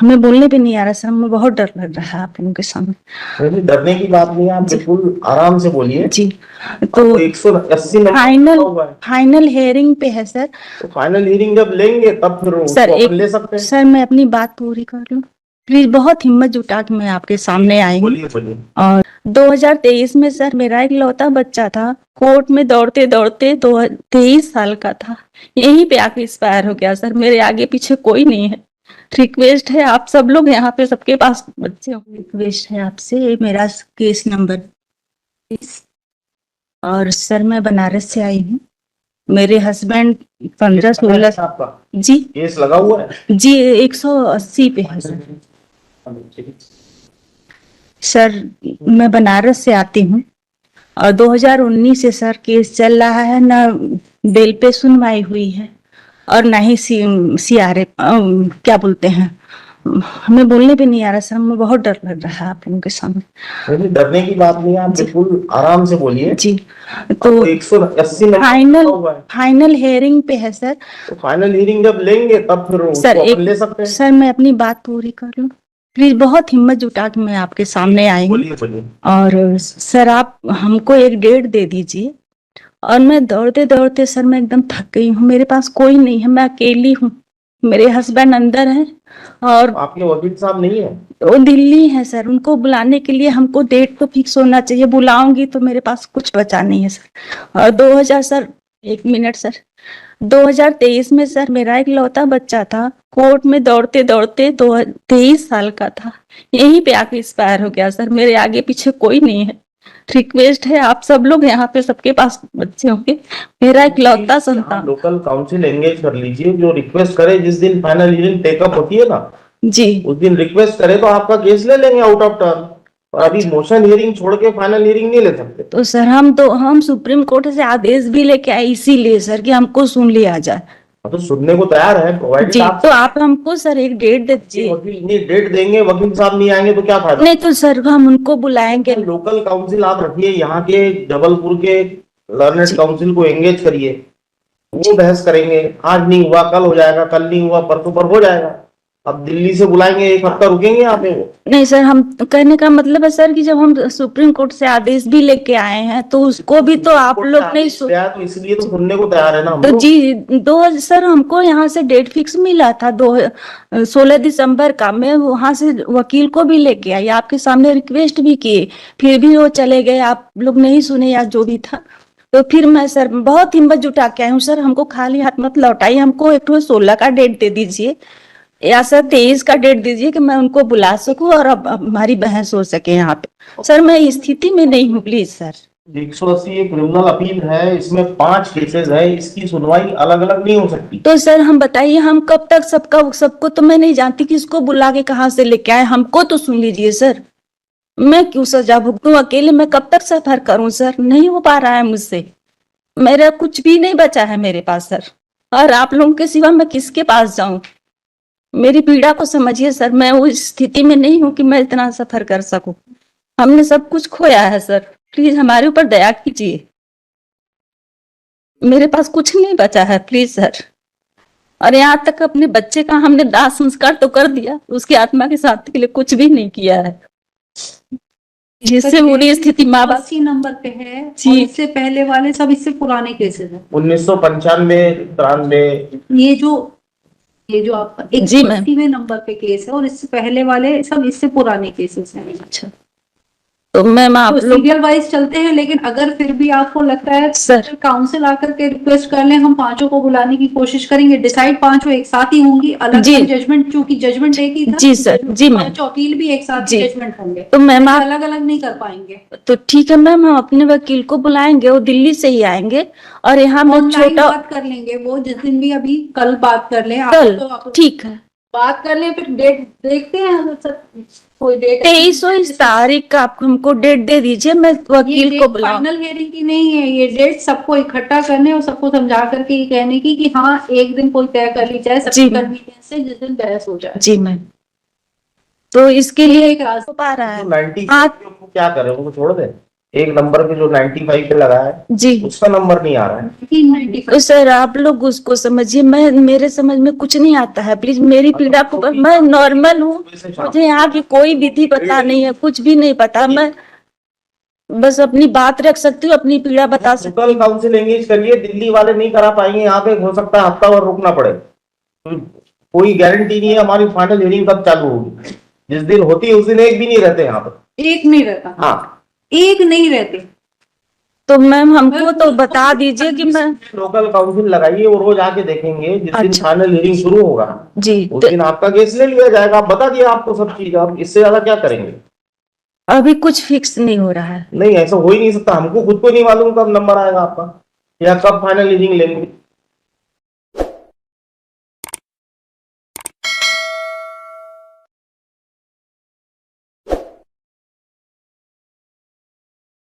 हमें बोलने पे नहीं आ रहा सर, हमें बहुत डर लग रहा है आप लोगों के सामने। नहीं, डरने की बात नहीं है, आप बिल्कुल आराम से बोलिए। जी तो 180 नंबर फाइनल हुआ है, फाइनल हियरिंग पे है सर। तो फाइनल हियरिंग जब लेंगे तब फिर सर उसको अपन ले सकते हैं। सर मैं अपनी बात पूरी कर लूं प्लीज, बहुत हिम्मत जुटा के मैं आपके सामने आई हूँ। बोलिए बोलिए। और 2023 में सर मेरा एक लौता बच्चा था, कोर्ट में दौड़ते दौड़ते 23 साल का था, यहीं पे आके एक्सपायर हो गया सर। मेरे आगे पीछे कोई नहीं है। रिक्वेस्ट है आप सब लोग यहाँ पे, सबके पास बच्चे होंगे, रिक्वेस्ट है आपसे, ये मेरा केस नंबर। और सर मैं बनारस से आई हूँ, मेरे हस्बैंड 15-16 आपका जी केस लगा हुआ है जी 180 पे है सर। सर मैं बनारस से आती हूँ और 2019 से सर केस चल रहा है, ना बेल पे सुनवाई हुई है और ना ही CRA क्या बोलते हैं, हमें बोलने पे नहीं आ रहा सर, हमें बहुत डर लग रहा है आप लोगों के सामने। नहीं, डरने की बात नहीं है, आप बिल्कुल आराम से बोलिए। जी तो 180 नंबर हुआ है, फाइनल हियरिंग पे है सर। तो फाइनल हियरिंग जब लेंगे तब फिर सर उसको अपन ले सकते हैं। सर मैं अपनी बात पूरी कर लूं प्लीज, बहुत हिम्मत जुटा के मैं आपके सामने आई हूँ। बोलिए बोलिए। और सर आप हमको एक डेट दे दीजिए। और मैं दौड़ते दौड़ते सर मैं एकदम थक गई हूँ, मेरे पास कोई नहीं है, मैं अकेली हूँ, मेरे हस्बैंड अंदर हैं और आपके वकील साहब नहीं है? वो दिल्ली है सर, उनको बुलाने के लिए हमको डेट तो फिक्स होना चाहिए, बुलाऊंगी तो मेरे पास कुछ बचा नहीं है सर। और 2000 सर, एक मिनट सर, 2023 में सर मेरा एक लौता बच्चा था, कोर्ट में दौड़ते दौड़ते 23 साल का था, यहीं पे आके एक्सपायर हो गया सर। मेरे आगे पीछे कोई नहीं है। रिक्वेस्ट है आप सब लोग यहाँ पे, सबके पास बच्चे होंगे, मेरा एक लौता संतान। लोकल काउंसिल एंगेज कर लीजिए, जो रिक्वेस्ट करे, जिस दिन फाइनल हियरिंग टेकअप होती है ना जी उस दिन रिक्वेस्ट करे तो आपका केस ले लेंगे आउट ऑफ टर्न। और अभी मोशन हियरिंग छोड़ के फाइनल हियरिंग नहीं ले सकते। तो सर हम सुप्रीम कोर्ट से आदेश भी लेके आए इसीलिए सर कि हमको सुन लिया जाए। तो सुनने को तैयार है, प्रोवाइडेड जी आप। तो आप हमको सर एक डेट दे दीजिए। वकील नहीं, डेट देंगे, वकील साहब नहीं आएंगे तो क्या फायदा? नहीं तो सर हम उनको बुलाएंगे। लोकल काउंसिल आप रखिए, यहाँ के जबलपुर के लर्नेड काउंसिल को एंगेज करिए, वो बहस करेंगे। आज नहीं हुआ कल हो जाएगा, कल नहीं हुआ परसों पर हो जाएगा। अब दिल्ली से बुलाएंगे, एक हफ्ता रुकेंगे यहाँ पे वो? नहीं सर, हम कहने का मतलब है सर कि जब हम सुप्रीम कोर्ट से आदेश भी लेके आए हैं तो उसको भी तो आप लोग नहीं तो इसलिए तो सुनने को तैयार है ना हम तो लोग। जी सर हमको यहाँ से डेट फिक्स मिला था 16 दिसंबर का, मैं वहां से वकील को भी लेके आई, आपके सामने रिक्वेस्ट भी किए, फिर भी वो चले गए, आप लोग नहीं सुने या जो भी था। तो फिर मैं सर बहुत हिम्मत जुटा के आई हूँ सर, हमको खाली हाथ मत लौटाइए, हमको एक 16 का डेट दे दीजिए या सर 23 का डेट दीजिए कि मैं उनको बुला सकूं और अब हमारी बहस हो सके यहाँ पे। सर मैं इस स्थिति में नहीं हूँ, प्लीज सर। 180 एक क्रिमिनल अपील है, इसमें 5 केसेस है, इसकी सुनवाई अलग अलग नहीं हो सकती। तो सर हम बताइए, हम कब तक सबको तो मैं नहीं जानती कि इसको बुला के कहाँ से लेके आए, हमको तो सुन लीजिए सर। मैं क्यों सजा भुगतूं अकेले, मैं कब तक सफर करूं सर, नहीं हो पा रहा है मुझसे, मेरा कुछ भी नहीं बचा है मेरे पास सर, और आप लोगों के सिवा मैं किसके पास जाऊं। मेरी पीड़ा को समझिए सर, मैं उस स्थिति में नहीं हूं कि मैं इतना सफर कर सकूं, हमने सब कुछ खोया है सर, प्लीज हमारे ऊपर दया कीजिए, मेरे पास कुछ नहीं बचा है प्लीज सर। और यहाँ तक अपने बच्चे का हमने दाह संस्कार तो कर दिया, उसकी आत्मा के शांति के लिए कुछ भी नहीं किया है, जिससे बुरी स्थिति माँ बाप। 80 नंबर पे है और इससे पहले वाले सब इससे पुराने केसेस हैं। 1995, 93। ये जो आपका 180वें नंबर पे केस है और इससे पहले वाले सब इससे पुराने केसेस हैं। अच्छा तो मैम आप लोग सीरियल वाइज चलते हैं, लेकिन अगर फिर भी आपको लगता है सर काउंसिल आकर के रिक्वेस्ट कर लें, हम पांचों को बुलाने की कोशिश करेंगे। डिसाइड पांचों एक साथ ही होंगी, अलग अलग जजमेंट, क्योंकि जजमेंट एक ही था। जी सर, जी मैम, पांचों वकील भी एक साथ जजमेंट होंगे, तो मैम आप अलग अलग नहीं कर पाएंगे। तो ठीक है मैम, हम अपने वकील को बुलाएंगे, वो दिल्ली से ही आएंगे और यहाँ में छोटा बात कर लेंगे, वो जिस दिन भी, अभी कल बात कर लें, कल ठीक है बात कर लें, फिर डेट देखते हैं कोई डेट। 23 तारीख का आप हमको डेट दे दीजिए, मैं वकील को बुलाऊं। फाइनल हियरिंग की नहीं है ये डेट, सबको इकट्ठा करने और सबको समझा करके ये कहने की कि हाँ एक दिन कोई तय कर ली जाए सबकी कन्वीनियंस से, जिस दिन बहस हो जाए। जी मैम, तो इसके लिए एक रास्ता हो पा रहा है। 90 क्या करें, उनको छोड़ दें? एक नंबर पे जो 95 पे लगा है जी। उसका नंबर नहीं आ रहा है। 1995 तो सर आप लोग उसको समझिए, मैं मेरे समझ में कुछ नहीं आता है, प्लीज मेरी पीड़ा को, मैं नॉर्मल हूँ, मुझे यहाँ की कोई विधि पता नहीं है, कुछ भी नहीं पता, मैं बस अपनी बात रख सकती हूँ, अपनी पीड़ा बता सकती टोटल काउंसिल एंगेज करिए, दिल्ली वाले नहीं करा पाएंगे, यहाँ पे हो सकता है हफ्ता भर रुकना पड़े, तो कोई गारंटी नहीं है हमारी फाइनल हियरिंग कब चालू होगी। जिस दिन होती है उस दिन एक भी नहीं रहते यहाँ पर। एक नहीं रहता, हाँ, एक नहीं रहते। तो मैम हमको तो बता दीजिए कि मैं लोकल काउंसिल लगाइए, वो रोज आके देखेंगे, जिस दिन अच्छा। फाइनल हियरिंग शुरू होगा जी उस तो दिन आपका केस ले लिया जाएगा। आप बता दिया आपको सब चीज, आप इससे ज्यादा क्या करेंगे। अभी कुछ फिक्स नहीं हो रहा है। नहीं, ऐसा हो ही नहीं सकता, हमको खुद को नहीं मालूम कब नंबर आएगा आपका या कब फाइनल हियरिंग लेंगे।